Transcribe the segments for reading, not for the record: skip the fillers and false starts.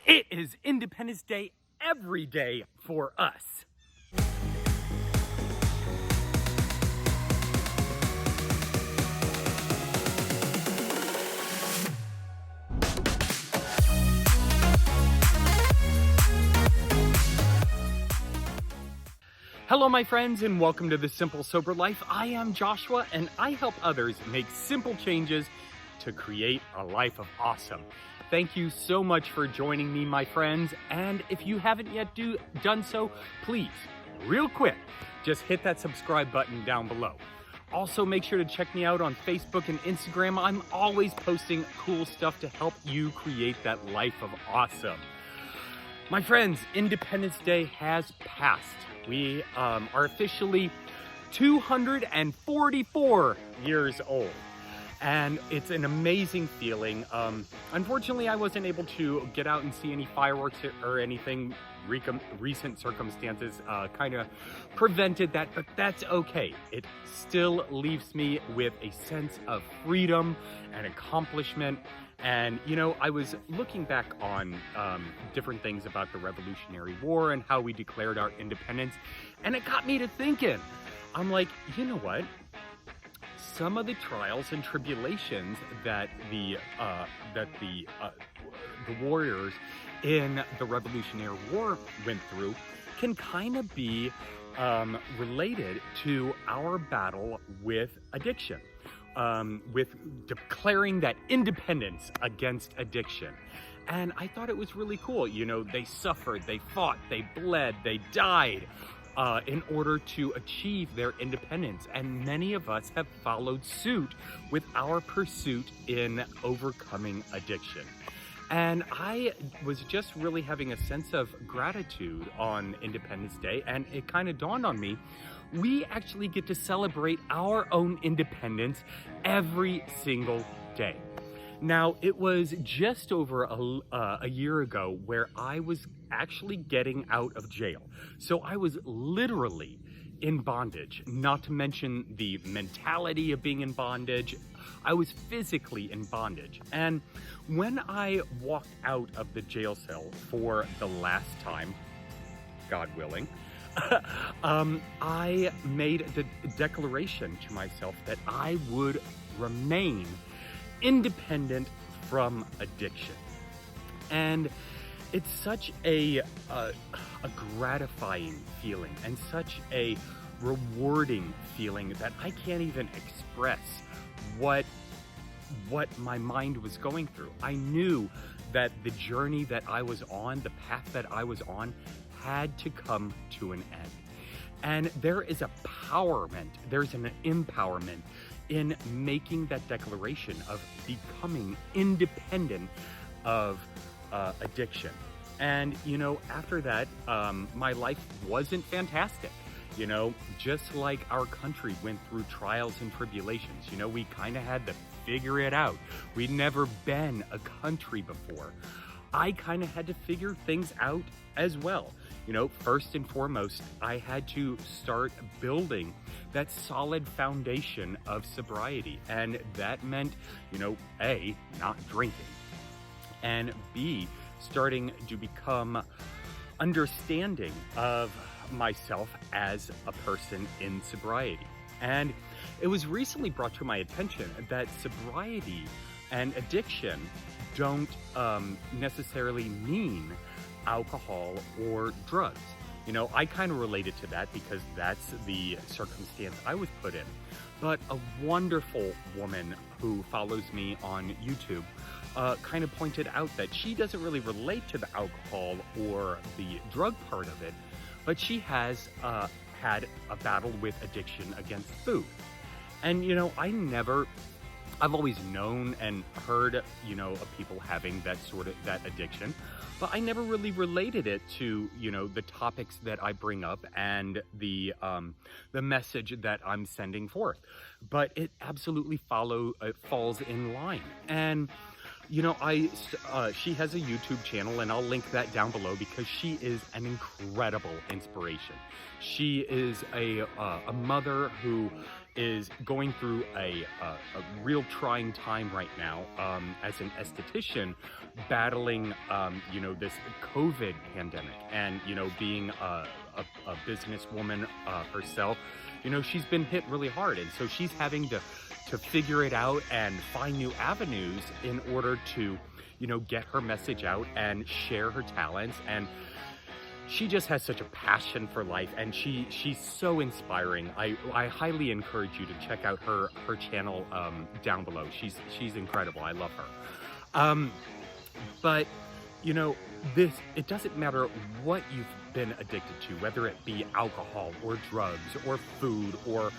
It is Independence Day every day for us. Hello, my friends, and welcome to The Simple Sober Life. I am Joshua, and I help others make simple changes to create a life of awesome. Thank you so much for joining me, my friends. And if you haven't yet done so, please, real quick, just hit that subscribe button down below. Also, make sure to check me out on Facebook and Instagram. I'm always posting cool stuff to help you create that life of awesome. My friends, Independence Day has passed. We are officially 244 years old. And it's an amazing feeling. Unfortunately, I wasn't able to get out and see any fireworks or anything. Recent circumstances kind of prevented that, but that's okay. It still leaves me with a sense of freedom and accomplishment. And, you know, I was looking back on different things about the Revolutionary War and how we declared our independence, and it got me to thinking. I'm like, you know what? Some of the trials and tribulations that the warriors in the Revolutionary War went through can kind of be related to our battle with addiction, with declaring that independence against addiction. And I thought it was really cool. You know, they suffered, they fought, they bled, they died in order to achieve their independence. And many of us have followed suit with our pursuit in overcoming addiction. And I was just really having a sense of gratitude on Independence Day, and it kind of dawned on me, we actually get to celebrate our own independence every single day. Now, it was just over a year ago where I was actually getting out of jail. So I was literally in bondage, not to mention the mentality of being in bondage. I was physically in bondage. And when I walked out of the jail cell for the last time, God willing, I made the declaration to myself that I would remain independent from addiction. And it's such a gratifying feeling and such a rewarding feeling that I can't even express what my mind was going through. I knew that the journey that I was on, the path that I was on, had to come to an end. And there is a there's an empowerment in making that declaration of becoming independent of addiction. And, you know, after that, my life wasn't fantastic. You know, just like our country went through trials and tribulations, you know, we kind of had to figure it out. We'd never been a country before. I kind of had to figure things out as well. You know, first and foremost, I had to start building that solid foundation of sobriety. And that meant, you know, A, not drinking, and B, starting to become understanding of myself as a person in sobriety. And it was recently brought to my attention that sobriety and addiction don't necessarily mean alcohol or drugs. You know, I kind of related to that because that's the circumstance I was put in. But a wonderful woman who follows me on YouTube kind of pointed out that she doesn't really relate to the alcohol or the drug part of it, but she has had a battle with addiction against food. And, you know, I've always known and heard, you know, of people having that addiction, but I never really related it to, you know, the topics that I bring up and the message that I'm sending forth. But it absolutely falls in line. And, you know, she has a YouTube channel, and I'll link that down below because she is an incredible inspiration. She is a mother who is going through a real trying time right now as an esthetician, battling, this COVID pandemic, and, being a businesswoman herself, she's been hit really hard. And so she's having to figure it out and find new avenues in order to, get her message out and share her talents. And she just has such a passion for life, and she's so inspiring. I highly encourage you to check out her channel down below. She's incredible. I love her. But it doesn't matter what you've been addicted to, whether it be alcohol or drugs or food, or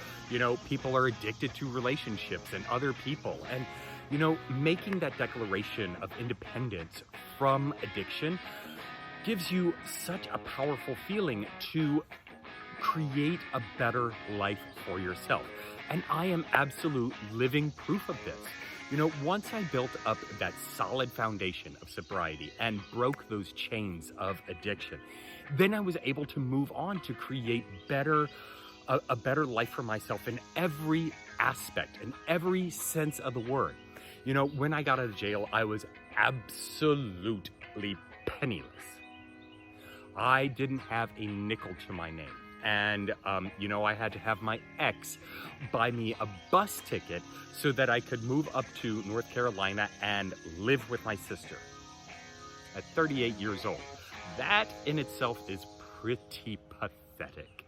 people are addicted to relationships and other people. And making that declaration of independence from addiction gives you such a powerful feeling to create a better life for yourself. And I am absolute living proof of this. Once I built up that solid foundation of sobriety and broke those chains of addiction, then I was able to move on to create a better life for myself in every aspect, in every sense of the word. When I got out of jail, I was absolutely penniless. I didn't have a nickel to my name. And, I had to have my ex buy me a bus ticket so that I could move up to North Carolina and live with my sister at 38 years old. That in itself is pretty pathetic,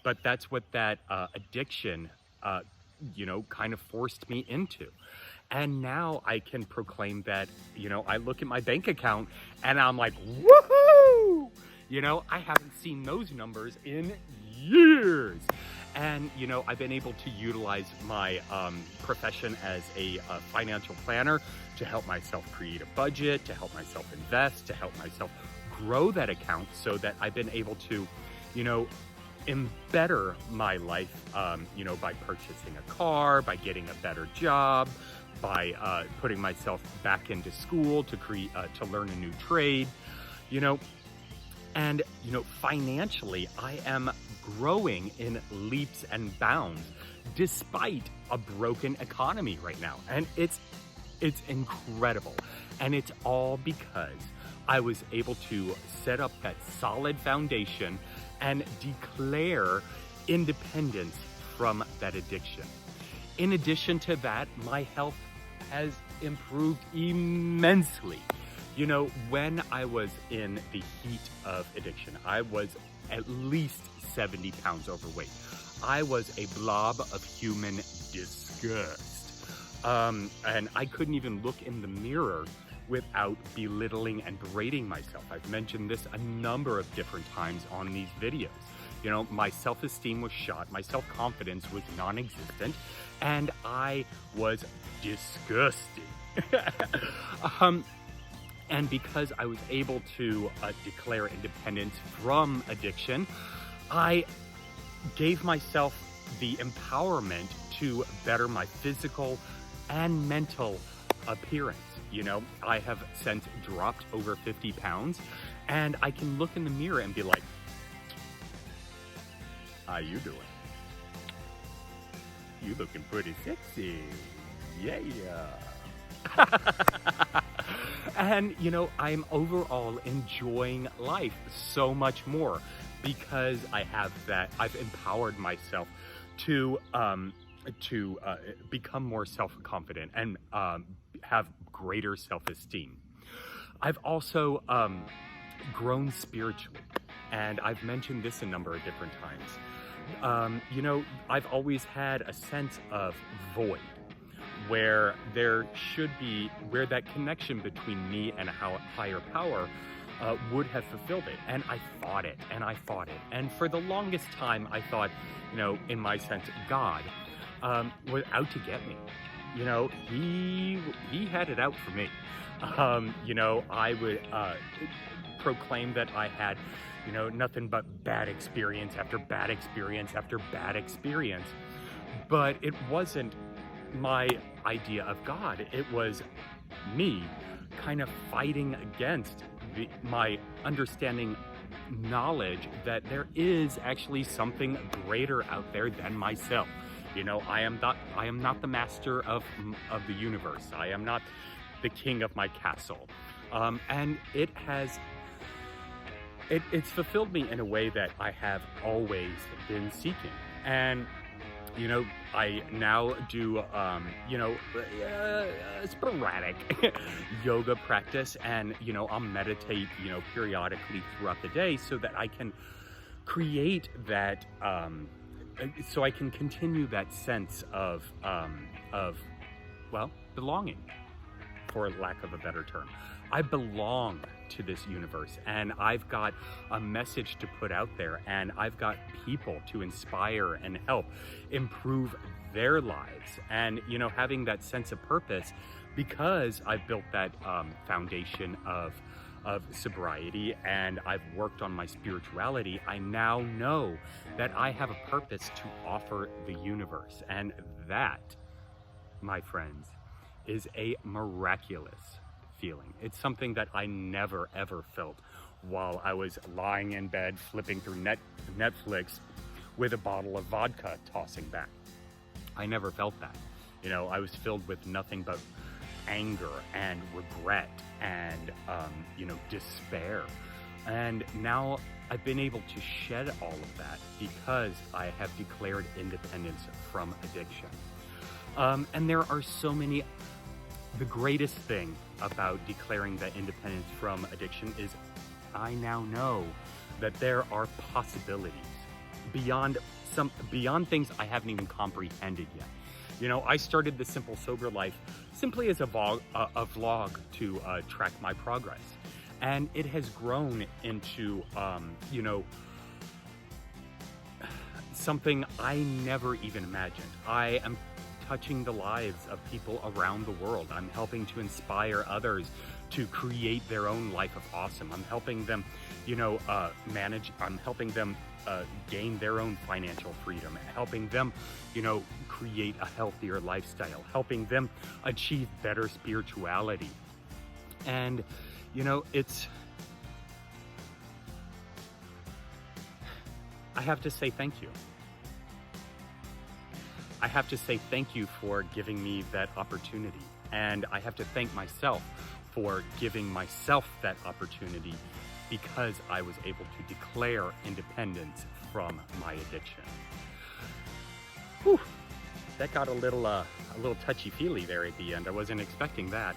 but that's what that addiction, kind of forced me into. And now I can proclaim that, I look at my bank account and I'm like, woohoo! I haven't seen those numbers in years. And, I've been able to utilize my profession as a financial planner to help myself create a budget, to help myself invest, to help myself grow that account, so that I've been able to, better my life, by purchasing a car, by getting a better job, by putting myself back into school to learn a new trade, And, financially, I am growing in leaps and bounds despite a broken economy right now. And it's incredible. And it's all because I was able to set up that solid foundation and declare independence from that addiction. In addition to that, my health has improved immensely. When I was in the heat of addiction, I was at least 70 pounds overweight. I was a blob of human disgust. And I couldn't even look in the mirror without belittling and berating myself. I've mentioned this a number of different times on these videos. My self-esteem was shot, my self-confidence was non-existent, and I was disgusting. And because I was able to declare independence from addiction, I gave myself the empowerment to better my physical and mental appearance. I have since dropped over 50 pounds, and I can look in the mirror and be like, how you doing? You looking pretty sexy. Yeah. And, I'm overall enjoying life so much more because I've empowered myself to become more self-confident and have greater self-esteem. I've also grown spiritually, and I've mentioned this a number of different times. I've always had a sense of void, where where that connection between me and a higher power would have fulfilled it. And I fought it, and I fought it. And for the longest time, I thought, in my sense, God was out to get me. He had it out for me. I would proclaim that I had, nothing but bad experience after bad experience after bad experience. But it wasn't my idea of God. It was me kind of fighting against my understanding knowledge that there is actually something greater out there than myself. You know, I am not the master of the universe. I am not the king of my castle. And it's fulfilled me in a way that I have always been seeking. And, you know, I now do, sporadic yoga practice, and, you know, I'll meditate, you know, periodically throughout the day so that I can create that, so I can continue that sense of belonging, for lack of a better term. I belong to this universe, and I've got a message to put out there, and I've got people to inspire and help improve their lives. And, you know, having that sense of purpose, because I've built that foundation of sobriety, and I've worked on my spirituality, I now know that I have a purpose to offer the universe. And that, my friends, is a miraculous feeling. It's something that I never ever felt while I was lying in bed flipping through Netflix with a bottle of vodka tossing back. I never felt that. You know, I was filled with nothing but anger and regret and, despair. And now I've been able to shed all of that because I have declared independence from addiction. And there are so many. The greatest thing about declaring that independence from addiction is I now know that there are possibilities beyond things I haven't even comprehended yet. You know, I started the Simple Sober Life simply as a vlog to track my progress. And it has grown into, something I never even imagined. I am touching the lives of people around the world. I'm helping to inspire others to create their own life of awesome. I'm helping them, I'm helping them gain their own financial freedom, helping them, create a healthier lifestyle, helping them achieve better spirituality. And, I have to say thank you. I have to say thank you for giving me that opportunity. And I have to thank myself for giving myself that opportunity, because I was able to declare independence from my addiction. Whew, that got a little touchy-feely there at the end. I wasn't expecting that.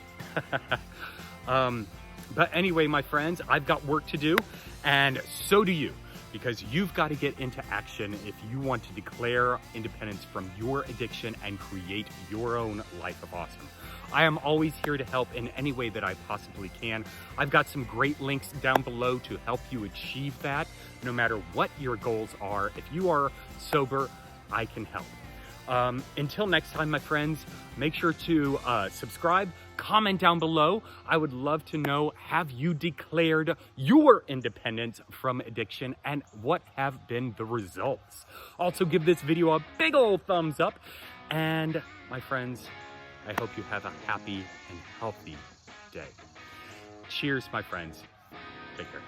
But anyway, my friends, I've got work to do, and so do you. Because you've got to get into action if you want to declare independence from your addiction and create your own life of awesome. I am always here to help in any way that I possibly can. I've got some great links down below to help you achieve that, no matter what your goals are. If you are sober, I can help. Until next time, my friends, make sure to subscribe, comment down below. I would love to know, have you declared your independence from addiction, and what have been the results? Also, give this video a big old thumbs up. And my friends, I hope you have a happy and healthy day. Cheers, my friends. Take care.